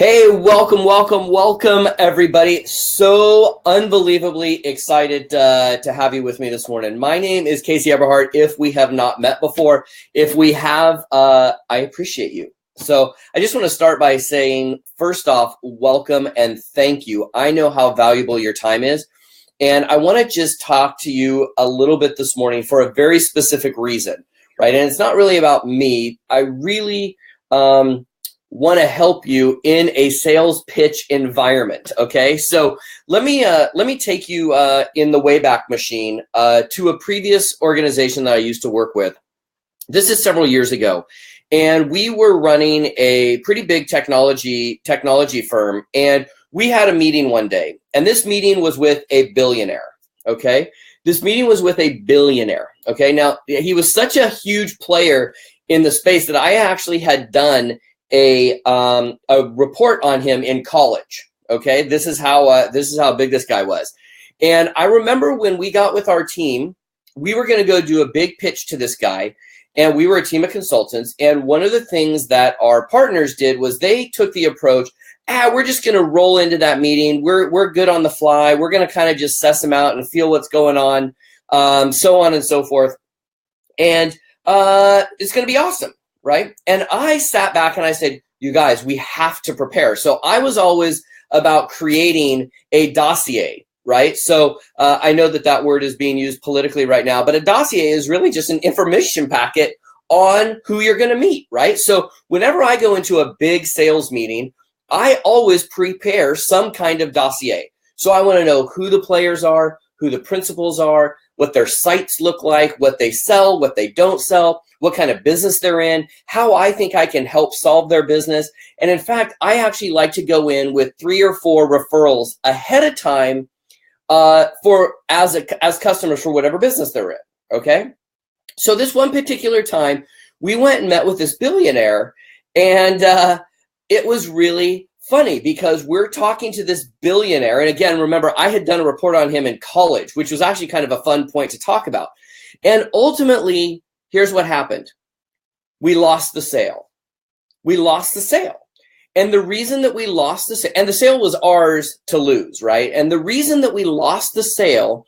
Hey, welcome, everybody. So unbelievably excited to have you with me this morning. My name is Casey Eberhart. If we have not met before, if we have, I appreciate you. So I just want to start by saying, first off, welcome and thank you. I know how valuable your time is, and I want to just talk to you a little bit this morning for a very specific reason, right? And it's not really about me. I really, want to help you in a sales pitch environment. Okay, so let me take you in the Wayback Machine to a previous organization that I used to work with. This is several years ago, and we were running a pretty big technology firm, and we had a meeting one day, and this meeting was with a billionaire. Okay, this meeting was with a billionaire. Okay, now he was such a huge player in the space that I actually had done a report on him in college. Okay, this is how big this guy was. And I remember when we got with our team, we were going to go do a big pitch to this guy, and we were a team of consultants. And one of the things that our partners did was they took the approach, we're just going to roll into that meeting. We're good on the fly. We're going to kind of just suss them out and feel what's going on, so on and so forth. And it's going to be awesome. Right? And I sat back and I said, you guys, we have to prepare. So I was always about creating a dossier, right? So I know that word is being used politically right now, but a dossier is really just an information packet on who you're going to meet, right? So whenever I go into a big sales meeting, I always prepare some kind of dossier. So I want to know who the players are, who the principals are, what their sites look like, what they sell, what they don't sell, what kind of business they're in, how I think I can help solve their business. And in fact, I actually like to go in with 3 or 4 referrals ahead of time as customers for whatever business they're in, okay? So this one particular time, we went and met with this billionaire, and it was really funny because we're talking to this billionaire. And again, remember, I had done a report on him in college, which was actually kind of a fun point to talk about. And ultimately, here's what happened. We lost the sale. We lost the sale. And the reason that we lost the sale, and the sale was ours to lose, right? And the reason that we lost the sale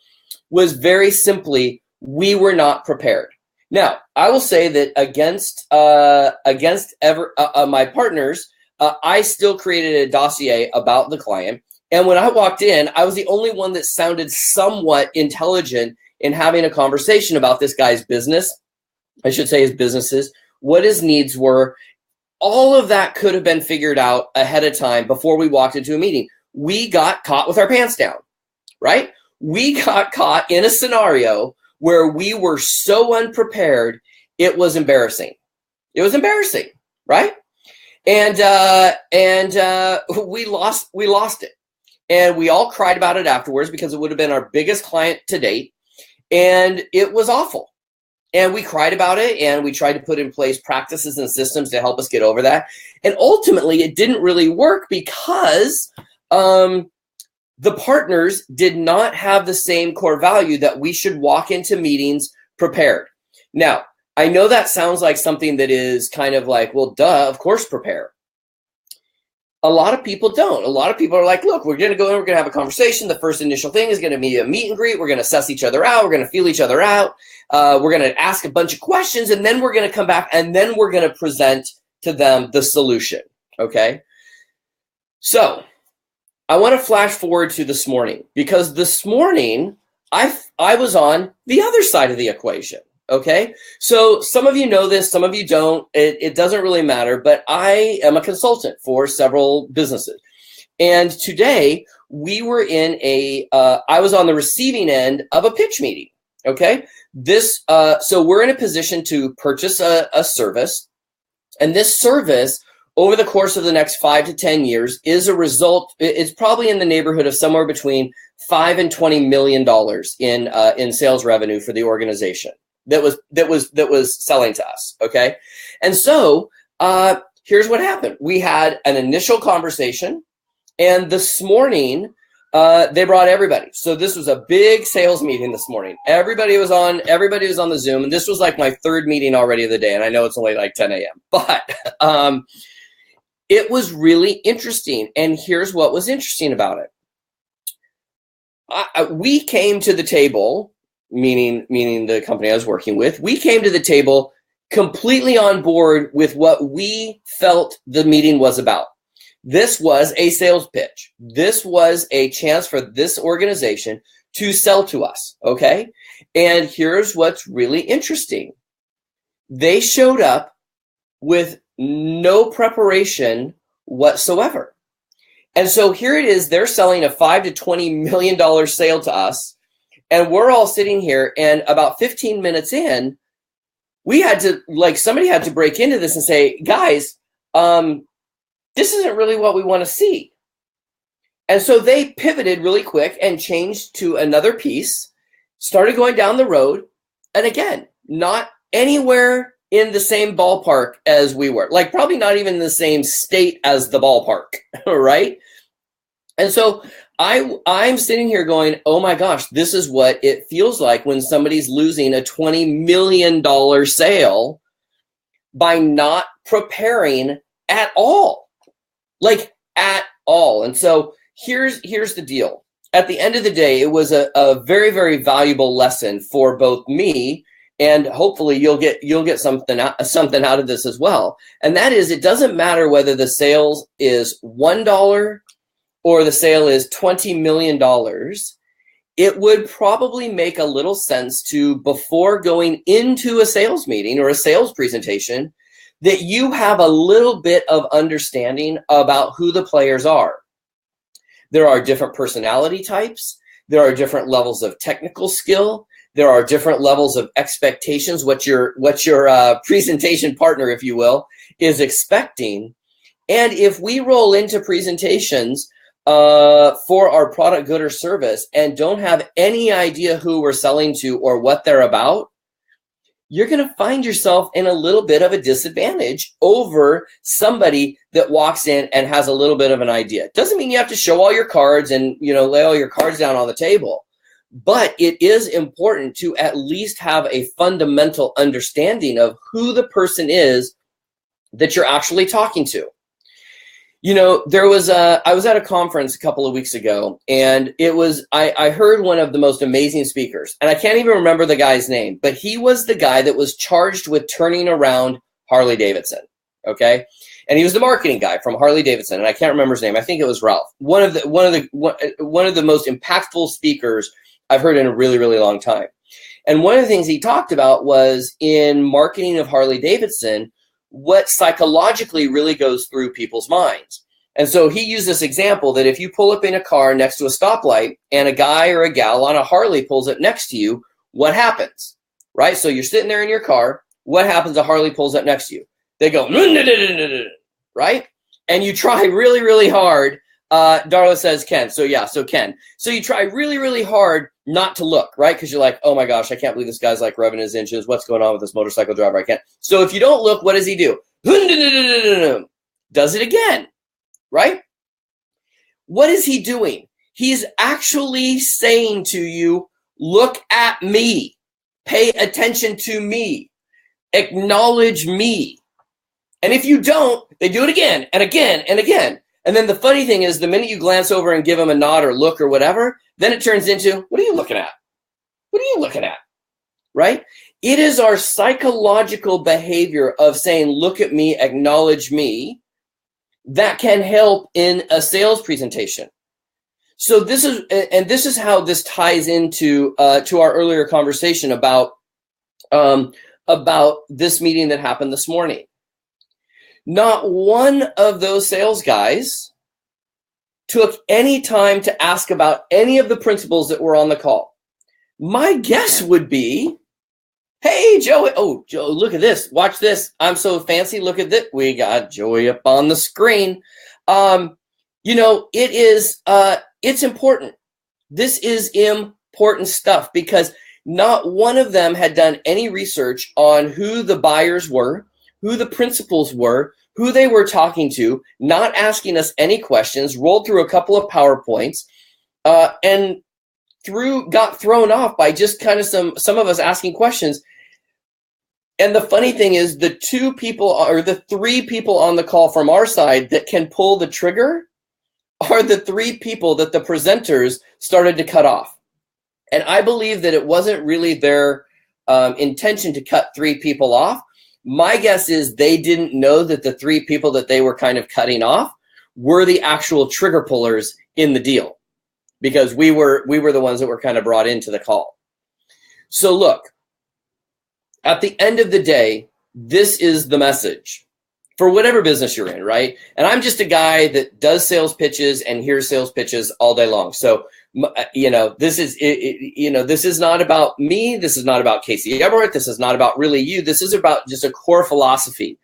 was very simply, we were not prepared. Now, I will say that against my partners, I still created a dossier about the client. And when I walked in, I was the only one that sounded somewhat intelligent in having a conversation about this guy's business. I should say his businesses, what his needs were. All of that could have been figured out ahead of time before we walked into a meeting. We got caught with our pants down, right? We got caught in a scenario where we were so unprepared, it was embarrassing. It was embarrassing, right? And we lost it. And we all cried about it afterwards because it would have been our biggest client to date. And it was awful. And we cried about it, and we tried to put in place practices and systems to help us get over that. And ultimately, it didn't really work because the partners did not have the same core value that we should walk into meetings prepared. Now, I know that sounds like something that is kind of like, well, duh, of course prepare. A lot of people don't. A lot of people are like, look, we're going to go in, we're going to have a conversation. The first initial thing is going to be a meet and greet. We're going to suss each other out. We're going to feel each other out. We're going to ask a bunch of questions, and then we're going to come back, and then we're going to present to them the solution, okay? So I want to flash forward to this morning, because this morning I was on the other side of the equation. Okay, so some of you know this, some of you don't. It doesn't really matter, but I am a consultant for several businesses. And today we were in I was on the receiving end of a pitch meeting. Okay, so we're in a position to purchase a service, and this service over the course of the next 5 to 10 years is a result. It's probably in the neighborhood of somewhere between $5 and $20 million in sales revenue for the organization that was selling to us. Okay. And so here's what happened. We had an initial conversation, and this morning they brought everybody. So this was a big sales meeting this morning. Everybody was on the Zoom, and this was like my 3rd meeting already of the day. And I know it's only like 10 a.m., but It was really interesting. And here's what was interesting about it. We came to the table, meaning the company I was working with, we came to the table completely on board with what we felt the meeting was about. This was a sales pitch. This was a chance for this organization to sell to us, okay? And here's what's really interesting. They showed up with no preparation whatsoever. And so here it is, they're selling a $5 to $20 million sale to us, and we're all sitting here, and about 15 minutes in, we had to, somebody had to break into this and say, guys, this isn't really what we want to see. And so they pivoted really quick and changed to another piece, started going down the road. And again, not anywhere in the same ballpark as we were, probably not even in the same state as the ballpark, right? And so I'm sitting here going, oh my gosh, this is what it feels like when somebody's losing a $20 million sale by not preparing at all. At all. And so here's the deal. At the end of the day, it was a very, very valuable lesson for both me, and hopefully you'll get something out of this as well. And that is, it doesn't matter whether the sale is $1 or the sale is $20 million. It would probably make a little sense to, before going into a sales meeting or a sales presentation, that you have a little bit of understanding about who the players are. There are different personality types. There are different levels of technical skill. There are different levels of expectations, what your presentation partner, if you will, is expecting. And if we roll into presentations for our product, good, or service and don't have any idea who we're selling to or what they're about, you're going to find yourself in a little bit of a disadvantage over somebody that walks in and has a little bit of an idea. Doesn't mean you have to show all your cards and, lay all your cards down on the table, but it is important to at least have a fundamental understanding of who the person is that you're actually talking to. I was at a conference a couple of weeks ago, and I heard one of the most amazing speakers, and I can't even remember the guy's name, but he was the guy that was charged with turning around Harley Davidson. Okay. And he was the marketing guy from Harley Davidson, and I can't remember his name. I think it was Ralph. One of the most impactful speakers I've heard in a really, really long time. And one of the things he talked about was, in marketing of Harley Davidson, what psychologically really goes through people's minds. And so he used this example that if you pull up in a car next to a stoplight and a guy or a gal on a Harley pulls up next to you, what happens, right? So you're sitting there in your car. What happens? A Harley pulls up next to you. They go, right? And you try really, really hard. Darla says Ken. So Ken. So you try really, really hard not to look, right? Because you're like, oh my gosh, I can't believe this guy's revving his inches. What's going on with this motorcycle driver? I can't. So if you don't look, what does he do? Does it again, right? What is he doing? He's actually saying to you, look at me, pay attention to me, acknowledge me. And if you don't, they do it again and again and again. And then the funny thing is, the minute you glance over and give them a nod or look or whatever, then it turns into, what are you looking at? What are you looking at? Right? It is our psychological behavior of saying, look at me, acknowledge me, that can help in a sales presentation. So this is how this ties into to our earlier conversation about this meeting that happened this morning. Not one of those sales guys took any time to ask about any of the principals that were on the call. My guess would be, hey, Joey. Oh, Joe, look at this. Watch this. I'm so fancy. Look at this. We got Joey up on the screen. It's important. This is important stuff, because not one of them had done any research on who the buyers were, who the principals were, who they were talking to, not asking us any questions, rolled through a couple of PowerPoints, and got thrown off by just kind of some of us asking questions. And the funny thing is the two people or the three people on the call from our side that can pull the trigger are the three people that the presenters started to cut off. And I believe that it wasn't really their intention to cut three people off. My guess is they didn't know that the three people that they were kind of cutting off were the actual trigger pullers in the deal, because we were the ones that were kind of brought into the call. So look, at the end of the day, this is the message for whatever business you're in, right? And I'm just a guy that does sales pitches and hears sales pitches all day long. So, this is not about me. This is not about Casey Eberhart. This is not about really you. This is about just a core philosophy.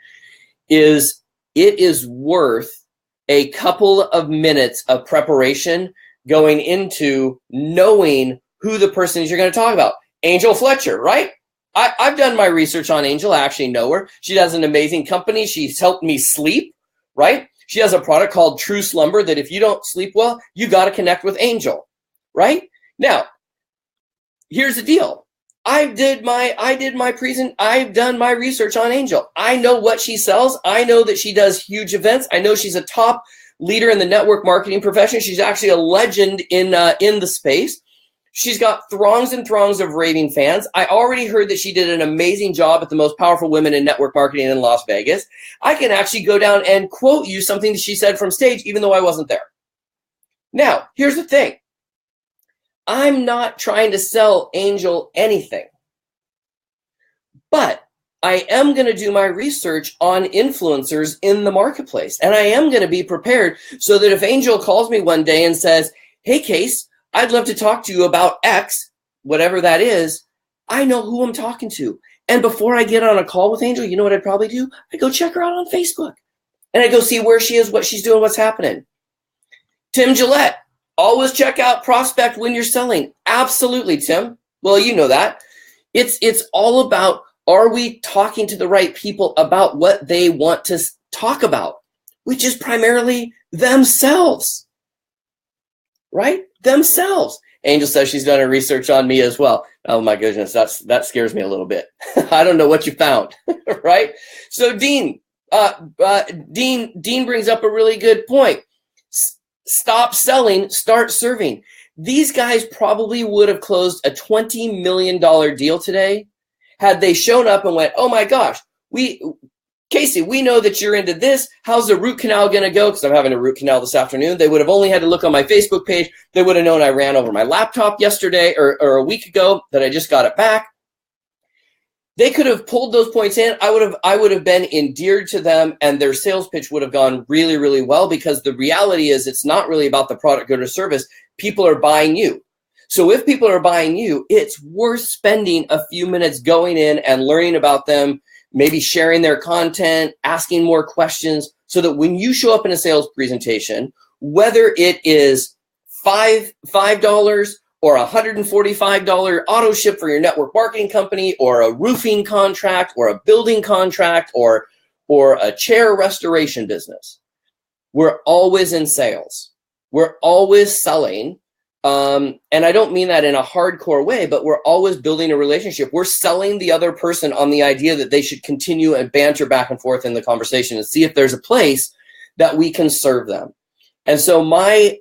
It is worth a couple of minutes of preparation going into knowing who the person is you're going to talk about. Angel Fletcher, right? I've done my research on Angel. I actually know her. She has an amazing company. She's helped me sleep, right? She has a product called True Slumber that if you don't sleep well, you got to connect with Angel, right? Now, here's the deal. I've done my research on Angel. I know what she sells. I know that she does huge events. I know she's a top leader in the network marketing profession. She's actually a legend in the space. She's got throngs and throngs of raving fans. I already heard that she did an amazing job at the most powerful women in network marketing in Las Vegas. I can actually go down and quote you something that she said from stage, even though I wasn't there. Now, here's the thing. I'm not trying to sell Angel anything, but I am going to do my research on influencers in the marketplace, and I am going to be prepared so that if Angel calls me one day and says, hey, Case, I'd love to talk to you about X, whatever that is, I know who I'm talking to. And before I get on a call with Angel, you know what I'd probably do? I'd go check her out on Facebook. And I'd go see where she is, what she's doing, what's happening. Tim Gillette, always check out prospect when you're selling. Absolutely, Tim. Well, you know that. It's all about, are we talking to the right people about what they want to talk about, which is primarily themselves, right? Themselves. Angel says she's done her research on me as well. Oh my goodness, that scares me a little bit. I don't know what you found, right? So Dean brings up a really good point. Stop selling, start serving. These guys probably would have closed a $20 million deal today had they shown up and went, oh my gosh, Casey, we know that you're into this. How's the root canal going to go? Because I'm having a root canal this afternoon. They would have only had to look on my Facebook page. They would have known I ran over my laptop yesterday or a week ago that I just got it back. They could have pulled those points in. I would have been endeared to them, and their sales pitch would have gone really, really well, because the reality is it's not really about the product, good, or service. People are buying you. So if people are buying you, it's worth spending a few minutes going in and learning about them, maybe sharing their content, asking more questions, so that when you show up in a sales presentation, whether it is $5 or $145 auto ship for your network marketing company, or a roofing contract, or a building contract, or a chair restoration business, we're always in sales. We're always selling. And I don't mean that in a hardcore way, but we're always building a relationship. We're selling the other person on the idea that they should continue and banter back and forth in the conversation and see if there's a place that we can serve them. And so my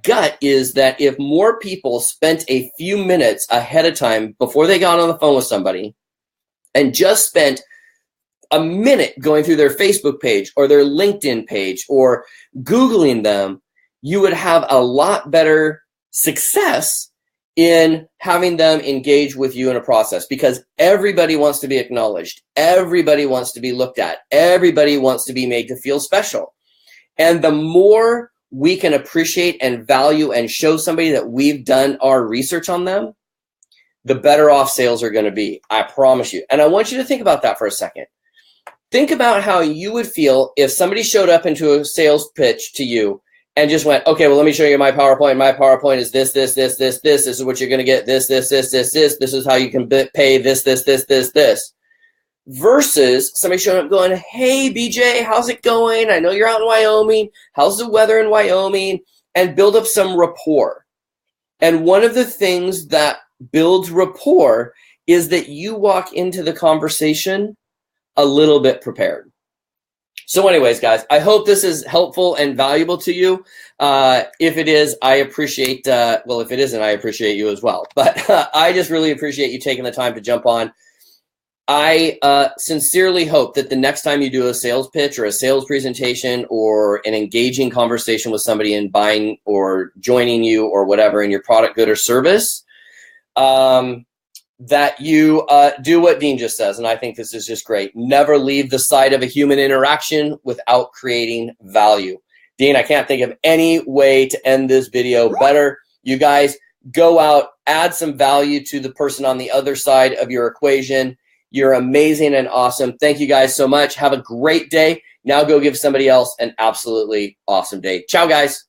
gut is that if more people spent a few minutes ahead of time before they got on the phone with somebody and just spent a minute going through their Facebook page or their LinkedIn page or Googling them, you would have a lot better success in having them engage with you in a process, because everybody wants to be acknowledged. Everybody wants to be looked at. Everybody wants to be made to feel special. And the more we can appreciate and value and show somebody that we've done our research on them, the better off sales are going to be. I promise you. And I want you to think about that for a second. Think about how you would feel if somebody showed up into a sales pitch to you and just went, okay, well, let me show you my PowerPoint. My PowerPoint is this. This is what you're going to get. This is how you can pay this. Versus somebody showing up going, hey, BJ, how's it going? I know you're out in Wyoming. How's the weather in Wyoming? And build up some rapport. And one of the things that builds rapport is that you walk into the conversation a little bit prepared. So anyways, guys, I hope this is helpful and valuable to you. If it is, I appreciate, well, if it isn't, I appreciate you as well. But I just really appreciate you taking the time to jump on. I sincerely hope that the next time you do a sales pitch or a sales presentation or an engaging conversation with somebody in buying or joining you or whatever in your product, good, or service, that you do what Dean just says. And I think this is just great. Never leave the side of a human interaction without creating value. Dean, I can't think of any way to end this video better. You guys go out, add some value to the person on the other side of your equation. You're amazing and awesome. Thank you guys so much. Have a great day. Now go give somebody else an absolutely awesome day. Ciao, guys.